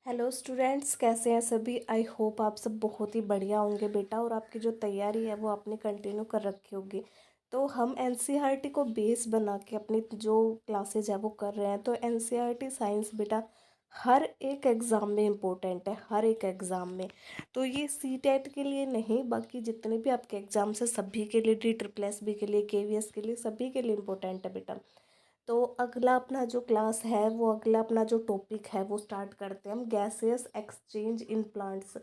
Hello students, कैसे हैं सभी। आई होप आप सब बहुत ही बढ़िया होंगे बेटा, और आपकी जो तैयारी है वो आपने कंटिन्यू कर रखी होगी। तो हम एनसीईआरटी को बेस बना के अपनी जो क्लासेज है वो कर रहे हैं। तो एनसीईआरटी साइंस बेटा हर एक एग्ज़ाम में इम्पोर्टेंट है, हर एक एग्ज़ाम में। तो ये सीटेट के लिए नहीं, बाकी जितने भी आपके एग्ज़ाम्स हैं सभी के लिए, DSSB के लिए, केवीएस के लिए, सभी के लिए इम्पोर्टेंट है बेटा। तो अगला अपना जो क्लास है वो अगला अपना जो टॉपिक है वो स्टार्ट करते हैं हम। Gases exchange in plants.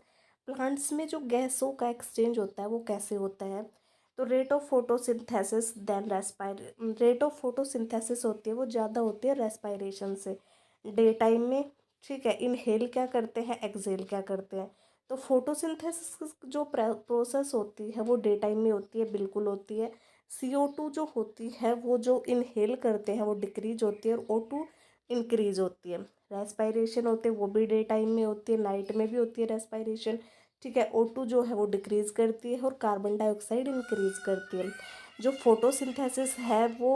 Plants में जो गैसों का एक्सचेंज होता है वो कैसे होता है। तो rate of photosynthesis then respire rate of photosynthesis होती है वो ज़्यादा होती है रेस्पायरेशन से डे टाइम में। ठीक है, इनहेल क्या करते हैं, एक्सहेल क्या करते हैं। तो फोटोसिंथेसिस जो प्रोसेस होती है वो डे टाइम में होती है, बिल्कुल होती है। CO2 जो होती है वो जो इनहेल करते हैं वो डिक्रीज होती है, और O2 इंक्रीज होती है। रेस्पायरेशन होते हैं वो भी डे टाइम में होती है, नाइट में भी होती है रेस्पायरेशन। ठीक है, O2 जो है वो डिक्रीज करती है और कार्बन डाइऑक्साइड इंक्रीज करती है। जो फोटोसिंथेसिस है वो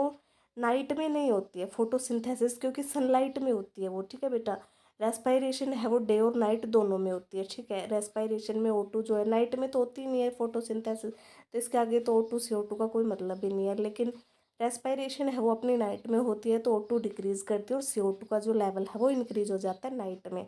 नाइट में नहीं होती है फोटोसिंथेसिस, क्योंकि सनलाइट में होती है वो। ठीक है बेटा, रेस्पायरेशन है वो डे और नाइट दोनों में होती है। ठीक है, रेस्पायरेशन में O2 जो है, नाइट में तो होती नहीं है फोटोसिंथेसिस, तो इसके आगे तो O2 CO2 का कोई मतलब ही नहीं है। लेकिन रेस्पायरेशन है वो अपनी नाइट में होती है, तो O2 डिक्रीज करती है और CO2 का जो लेवल है वो इंक्रीज हो जाता है नाइट में।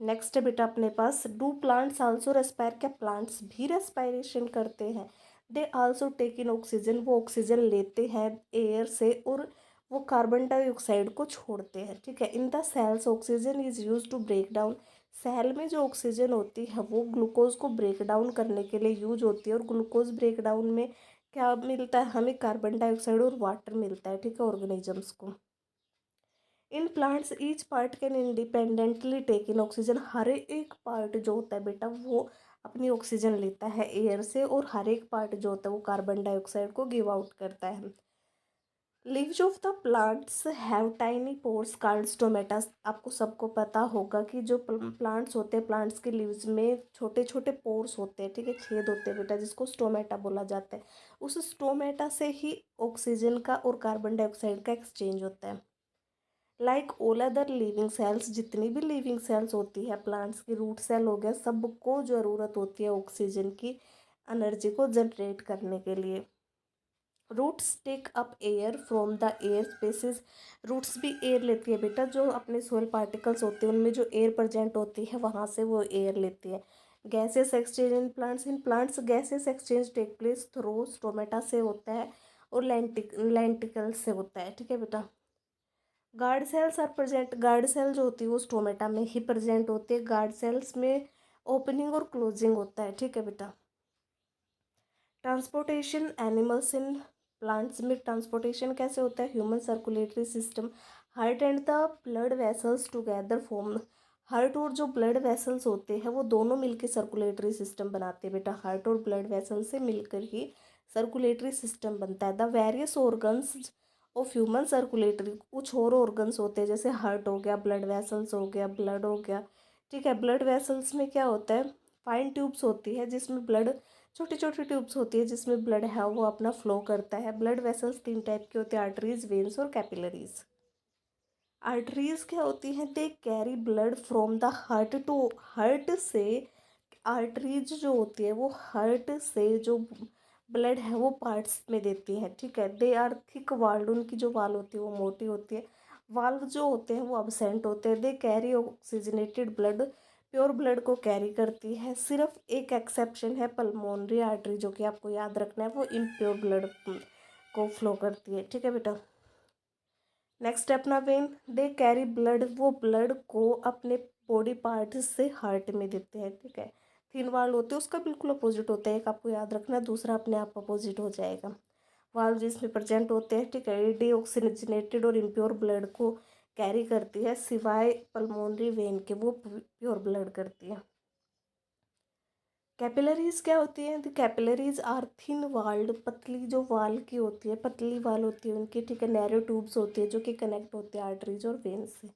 नेक्स्ट है बेटा अपने पास, डू प्लांट्स आल्सो रेस्पायर। क्या प्लांट्स भी रेस्पायरेशन करते हैं। They also take in oxygen. वो ऑक्सीजन लेते हैं एयर से और वो कार्बन डाइऑक्साइड को छोड़ते हैं। ठीक है, in the cells oxygen is use to break down. Cell में जो ऑक्सीजन होती है वो ग्लूकोज को ब्रेक डाउन करने के लिए यूज होती है, और ग्लूकोज ब्रेक डाउन में क्या मिलता है हमें, कार्बन डाइऑक्साइड और वाटर मिलता है। ठीक है, ऑर्गेनिजम्स को। इन plants each part can independently take in oxygen. हर एक पार्ट जो होता है बेटा वो अपनी ऑक्सीजन लेता है एयर से, और हर एक पार्ट जो होता है वो कार्बन डाइऑक्साइड को गिव आउट करता है। Leaves of the plants have tiny pores called stomata. आपको सबको पता होगा कि जो प्लांट्स होते हैं, प्लांट्स के लीव्स में छोटे छोटे पोर्स होते हैं। ठीक है, छेद होते हैं बेटा, जिसको स्टोमेटा बोला जाता है। उस स्टोमेटा से ही ऑक्सीजन का और कार्बन डाइऑक्साइड का एक्सचेंज होता है। Like all other living cells, जितनी भी लिविंग सेल्स होती है, प्लांट्स की रूट सेल हो गया, सबको ज़रूरत होती है ऑक्सीजन की एनर्जी को जनरेट करने के लिए। Roots take up air from the air spaces. Roots भी एयर लेती है बेटा, जो अपने सोयल पार्टिकल्स होते हैं उनमें जो एयर प्रेजेंट होती है वहाँ से वो एयर लेती है। Gases exchange in plants gases exchange take place through stomata से होता है और लेंटिकल्स से होता है। ठीक है बेटा, guard cells are present. Guard cell जो होती है वो स्टोमेटा में ही प्रेजेंट होती है। गार्ड सेल्स में ओपनिंग और क्लोजिंग होता है। ठीक है बेटा, ट्रांसपोर्टेशन एनिमल्स इन प्लांट्स में ट्रांसपोर्टेशन कैसे होता है, human circulatory system. Heart and the blood vessels together form. Heart और जो ब्लड वेसल्स होते हैं वो दोनों मिलकर सर्कुलेटरी सिस्टम बनाते हैं बेटा। हार्ट और ब्लड वेसल से मिलकर ही सर्कुलेटरी सिस्टम बनता है। The various organs of human circulatory, कुछ और ऑर्गन्स होते हैं जैसे हार्ट हो गया, ब्लड वेसल्स हो गया, ब्लड हो गया। ठीक है, ब्लड वेसल्स में क्या होता है, फाइन ट्यूब्स होती है जिसमें ब्लड, छोटी छोटी ट्यूब्स होती है जिसमें ब्लड है वो अपना फ्लो करता है। ब्लड वेसल्स 3 टाइप के होते हैं, आर्टरीज, वेन्स और कैपिलरीज। आर्टरीज क्या होती हैं, they carry blood from the heart to heart से। आर्टरीज जो होती है वो हार्ट से जो ब्लड है वो पार्ट्स में देती हैं। ठीक है, दे आर थिक वाल्ड। उनकी जो वाल होती है वो मोटी होती है। वाल्व जो होते हैं वो अब्सेंट होते हैं। They carry oxygenated blood, pure blood को कैरी करती है। सिर्फ एक एक्सेप्शन है, पल्मोनरी आर्टरी, जो कि आपको याद रखना है, वो इम्प्योर ब्लड को फ्लो करती है। ठीक है बेटा, नेक्स्ट है अपना वेन। दे कैरी ब्लड, वो ब्लड को अपने बॉडी पार्ट से हार्ट में देते हैं। ठीक है, थिन वाल होते हैं उसका बिल्कुल अपोजिट होता है, एक आपको याद रखना है, दूसरा अपने आप अपोजिट हो जाएगा। वाल जिसमें प्रेजेंट होते हैं, ठीक है, डीऑक्सीजनेटेड और इम्प्योर ब्लड को कैरी करती है, सिवाय पल्मोनरी वेन के, वो प्योर ब्लड करती है। कैपिलरीज क्या होती है, the capillaries are thin walled, पतली जो वाल की होती है, पतली वाल होती है उनकी। ठीक है, नैरो ट्यूब्स होती है जो कि कनेक्ट होते हैं आर्टरीज और वेन से।